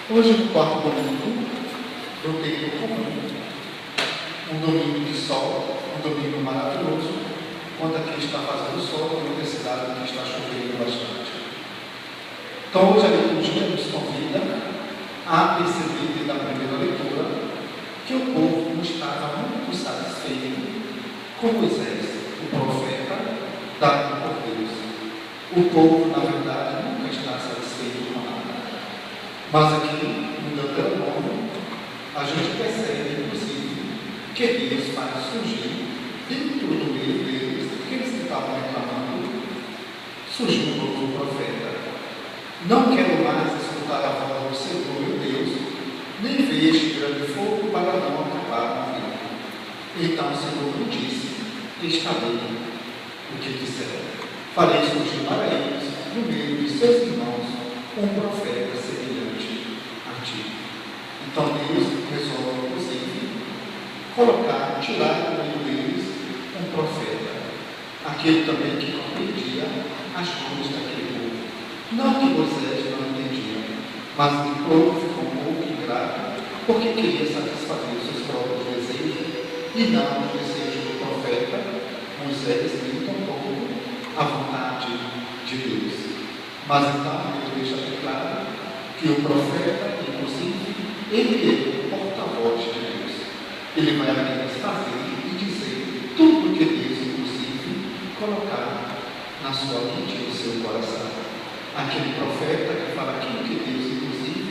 Hoje, no quarto domingo do tempo comum, um domingo de sol, um domingo maravilhoso, quando aqui está fazendo sol e outra cidade que está chovendo bastante. Então, hoje a liturgia nos convida a perceber da primeira leitura que o povo não estava muito satisfeito com Moisés, o profeta dado por Deus. O povo, na verdade, nunca está satisfeito com nada. Mas aqui, no Deuteronômio, a gente percebe, inclusive, que Deus faz surgir, dentro do meio deles, que eles estavam reclamando, surgiu um novo profeta. Não quero mais escutar a voz do Senhor, meu Deus, nem ver este grande fogo para não acabar com ele. Então o Senhor me disse, estarei o que disser. Farei surgir para eles, no meio de seus irmãos, um profeta semelhante a ti. Então Deus resolve, inclusive, tirar do meio deles um profeta. Aquele também que compreendia as coisas daquele povo. Não que Moisés não entendia, mas o povo ficou um pouco ingrato, porque queria satisfazer os seus próprios desejos e não o desejo do profeta Moisés, nem tampouco a vontade de Deus. Mas então Deus deixa bem claro que o profeta, inclusive, ele é o porta-voz de Deus. Ele vai apenas fazer e dizer tudo o que Deus, inclusive, colocar na sua mente e no seu coração. Aquele profeta que fala aquilo que Deus, inclusive,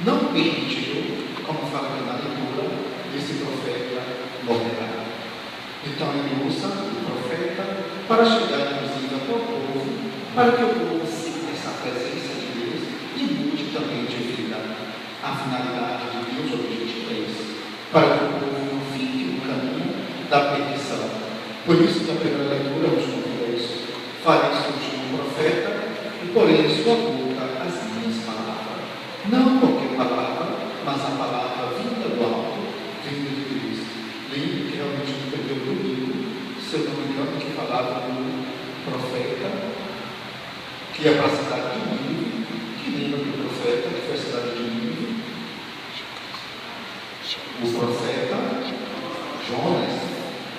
não permitiu, como fala aqui na leitura, esse profeta morrerá. Então ele usa o profeta para chegar, inclusive, até o povo, para que o povo sinta essa presença de Deus e mude também de vida. A finalidade de Deus, o objetivo é esse, para que o povo não fique no caminho da perdição. Por isso que a primeira leitura nos convida isso. Farei surgir um profeta e porém em sua boca as minhas palavras. Não qualquer palavra, mas a palavra vinda do alto, vinda de Deus. Lembre que realmente no primeiro domingo, se eu não me engano, que falava do profeta que ia para a cidade de Nínive, que lembra do profeta que foi a cidade de Nínive, o profeta Jonas,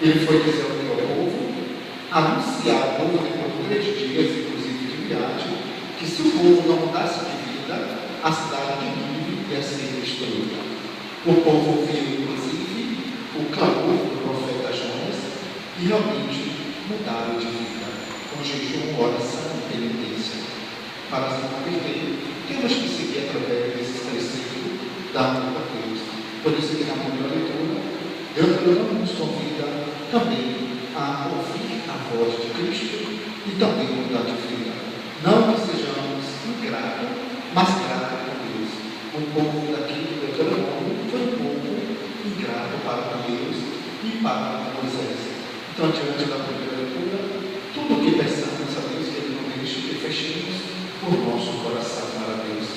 ele foi dizer ao povo, anunciar ao povo depois de 3 dias, inclusive de viagem, que se o povo não mudasse de vida, a cidade de Nínive ia ser destruída. O povo ouviu, inclusive, o clamor do profeta Jonas e realmente mudaram de vida, com jejum, oração e penitência. Para se converter, temos que seguir através desses preceitos da amor a Deus. Por isso que na primeira leitura, Deuteronômio nos convida também a ouvir a voz de Cristo e também mudar de vida. Não que sejamos ingratos, mas gratos a Deus. O povo daqui do Deuteronômio foi um povo ingrato para Deus e para Moisés. Então, diante da primeira leitura, tudo o que pensamos a Deus, que Ele não deixe que fechemos o nosso coração para Deus,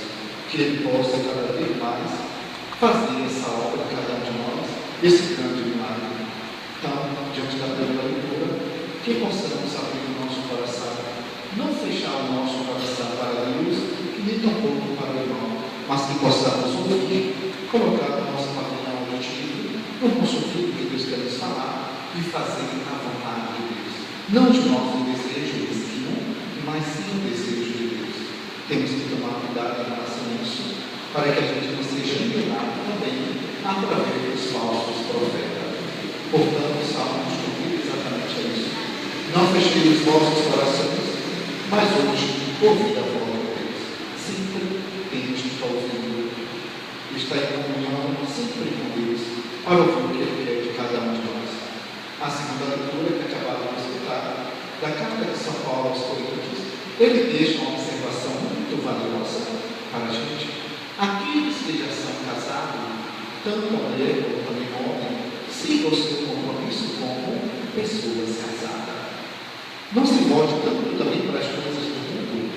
que Ele possa cada vez mais fazer essa obra, cada um de nós, esse grande milagre. Então, diante da primeira leitura, que possamos abrir o nosso coração, não fechar o nosso coração para Deus e nem tampouco para o irmão, mas que possamos ouvir, colocar a nossa família auditiva, no nosso ouvido que Deus quer nos falar e fazer a vontade de Deus. Não de nosso desejo mesquinho, mas sim o desejo de Deus. Temos que tomar cuidado em relação a isso, para que a gente não seja enganado também através dos falsos profetas. Portanto, o Salmo nos convida exatamente a isso. Não fechem os vossos corações, mas hoje ouvi a voz de Deus. Sempre temos que estar ouvindo, estar em comunhão sempre com Deus, para ouvir o que Ele quer de cada um de nós. A segunda leitura que acabamos de escutar, da carta de São Paulo aos Coríntios, ele deixa uma observação muito valiosa para a gente. Aqueles que já são casados, tanto mulher como também homem, sigam o seu compromisso como pessoas casadas. Não se volte tanto também para as coisas do mundo,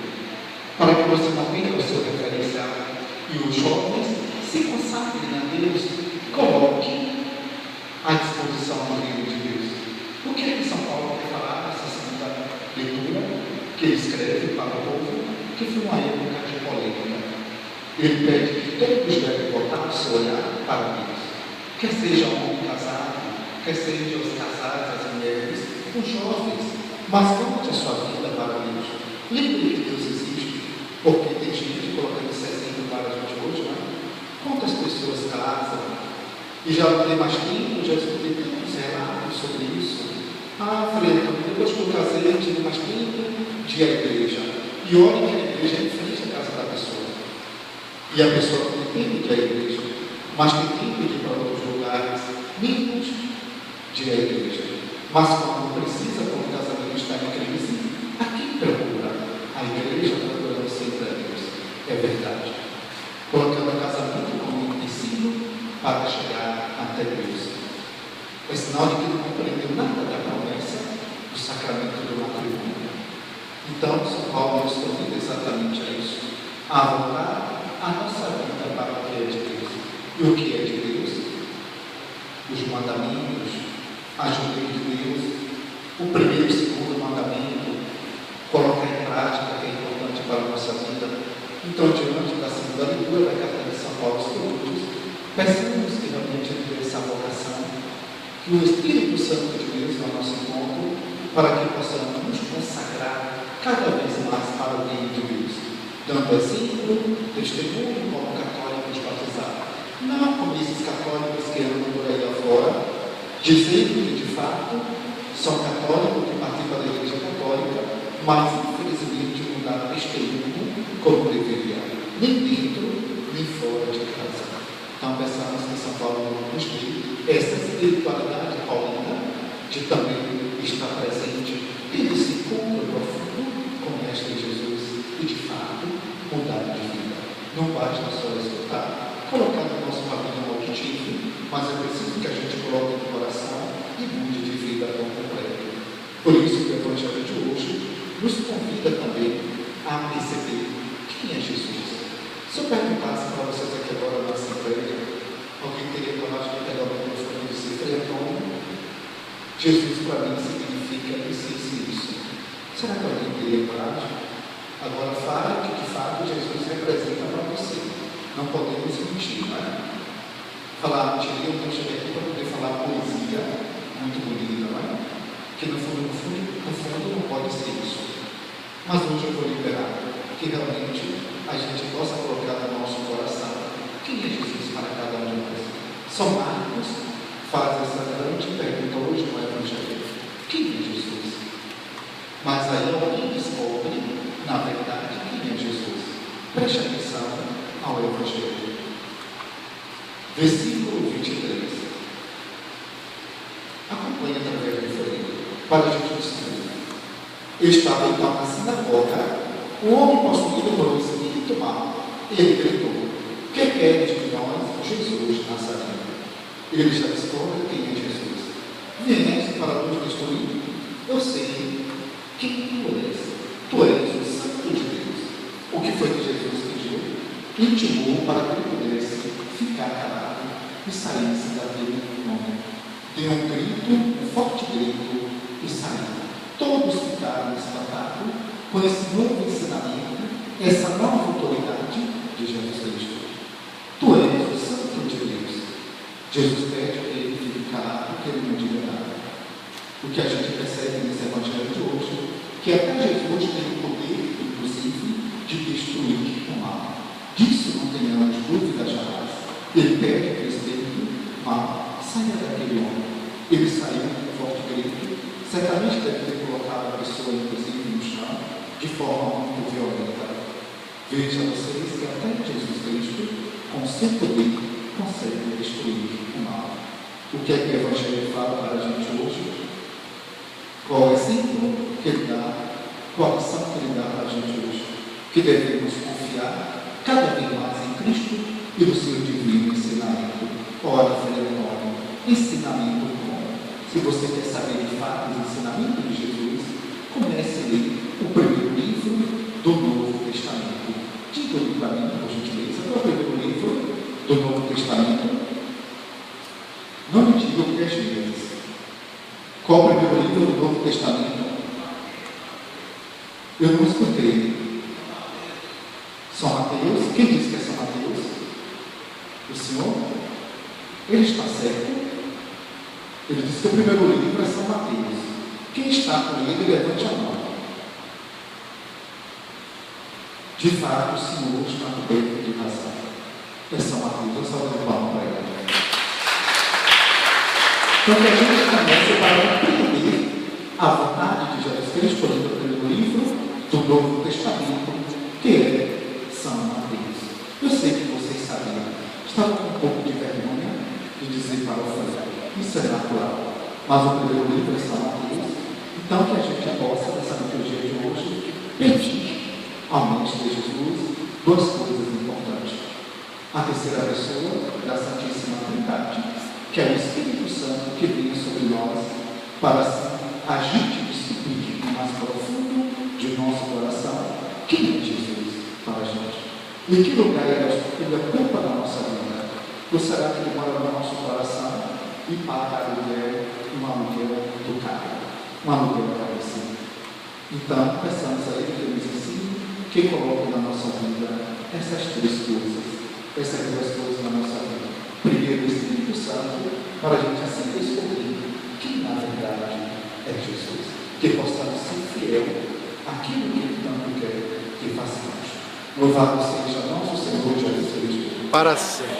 para que você não perca o seu referencial. E os jovens se consagrem a Deus, coloque à disposição do reino de Deus. O que é que São Paulo quer falar nessa segunda leitura que ele escreve para o povo, que foi uma época de polêmica. Ele pede que todos devem botar o seu olhar para Deus. Quer seja o homem casado, quer seja os casados, as mulheres, os jovens, mas conte a sua vida para Deus. Lembre que Deus existe, porque tem gente colocando esse exemplo para a gente hoje, né? Quantas pessoas casam, e já não tem mais tempo, já escutei tantos relatos sobre isso. Falei, depois que eu casei, eu tive mais tempo de ir à igreja. E olha que a igreja é em frente à casa da pessoa. E a pessoa não tem tempo de ir à igreja, mas tem tempo de ir para outros lugares, menos de ir à igreja. Mas quando precisa, quando o casamento está em crise, a quem procura? A igreja procurando sempre a Deus. É verdade. Colocando o casamento como empecilho para chegar até Deus. É sinal de que não compreendeu nada da promessa do sacramento do matrimônio. Então, São Paulo nos convida exatamente a isso, a voltar a nossa vida para o que é de Deus. E o que é de Deus? Os mandamentos, as leis de Deus, o primeiro e o segundo mandamento, colocar em prática, que é importante para a nossa vida. Então, diante da segunda leitura da carta de São Paulo aos Coríntios, peçamos que realmente Ele dê essa vocação, que o Espírito Santo de Deus no nosso encontro, para que possamos nos consagrar cada vez mais para o reino de Deus, dando exemplo, testemunho como católicos batizados, não como esses católicos que andam por aí afora, dizendo que de fato são católicos, que participam da Igreja Católica, mas infelizmente não dá testemunho como deveria, nem dentro nem fora de casa. Então pensamos que São Paulo nos dê essa espiritualidade paulina de também estar presente tendo esse encontro profundo com o Mestre Jesus e de fato mudar de vida. Não basta só escutar, colocar no nosso pavilhão auditivo, mas é preciso que a gente coloque no coração e mude de vida por completo. Por isso que o Evangelho de hoje nos convida também a perceber quem é Jesus. Se eu perguntasse para vocês aqui agora na Assembleia, alguém teria coragem de pegar o microfone e dizer: Frei Antônio, Jesus para mim significa isso. Será que alguém teria coragem? Agora fale que de fato Jesus representa para você. Não podemos mentir, não é? Falar mentira, eu não cheguei aqui para poder falar poesia muito bonita, não é? Que no fundo não pode ser isso. Mas hoje eu vou liberar que realmente a gente possa colocar no nosso coração quem é Jesus para cada um de nós. São Marcos faz essa grande pergunta hoje no Evangelho: quem é Jesus? Mas aí alguém descobre, na verdade, quem é Jesus. Preste atenção ao Evangelho. Versículo 23. Acompanhe através do folheto, para a gente descobrir. Estava então na sinagoga um homem possuído por um espírito mau. Ele gritou: que queres de nós, Jesus Nazareno? Ele já responde quem é Jesus. Vieste para nos destruir? Eu sei quem tu és. Tu és o Santo de Deus. O que foi que Jesus pediu? Intimou para que ele pudesse ficar calado e saísse daquele momento. Deu um grito, um forte grito, e saiu. Todos ficaram espantados com esse novo ensinamento, essa nova autoridade de Jesus Cristo. Tu és o Santo de Deus. Jesus pede que ele fique calado, que ele não diga nada. O que a gente percebe nesse Evangelho de hoje, que até Jesus tem o poder, inclusive, de destruir o mal. Disso não tenhamos dúvida jamais. Ele pede que o espírito mal saia daquele homem. Ele saiu com um forte grito, certamente deve ter colocado a pessoa, inclusive, no chão, de forma muito violenta. Veja vocês que até Jesus Cristo, com seu poder, consegue destruir o mal. O que é que o Evangelho fala para a gente hoje? Qual é o exemplo que ele dá? Qual a lição que ele dá para a gente hoje? Que devemos confiar cada vez mais em Cristo e no seu divino ensinamento. Ora, Frei Antônio, ensinamento bom. Se você quer saber de fato o ensinamento de Jesus, comece a ler o primeiro livro do Novo Testamento. Diga-lhe para mim, por gentileza, qual é o primeiro livro do Novo Testamento? Não me diga o que é Gênesis. Qual é o primeiro livro do Novo Testamento? Eu não escutei. São Mateus? Quem disse que é São Mateus? Ele está certo? Ele disse que o primeiro livro é São Mateus. Quem está com ele, levante a mão. De fato, o Senhor está coberto de razão. É São Mateus, eu só dou palma para ele. Então, que a gente comece para compreender a vontade de Jesus Cristo no primeiro livro do Novo Testamento, que é São Mateus. Eu sei que vocês sabiam. Estava com um pouco de vergonha de dizer para o filho. Isso é natural. Mas o primeiro livro é São Mateus. Então, que a gente possa, nessa liturgia de hoje, pedir ao Mestre Jesus duas coisas importantes. A terceira pessoa da Santíssima Trindade, que é o Espírito Santo que vem sobre nós para assim, a gente descobrir no mais profundo de nosso coração quem é Jesus para a gente. Em que lugar ele ocupa na nossa vida? Ou será que ele mora no nosso coração e paga aluguel, um aluguel do carro, um aluguel carecido? Então, peçamos a ele que nos ensine, que coloque na nossa vida essas três coisas na nossa vida. Primeiro, o Espírito Santo, para a gente assim descobrir que na verdade é Jesus. Que possamos ser fiel àquilo que ele tanto quer que façamos. Louvado seja nosso Senhor Jesus Cristo. Para sempre.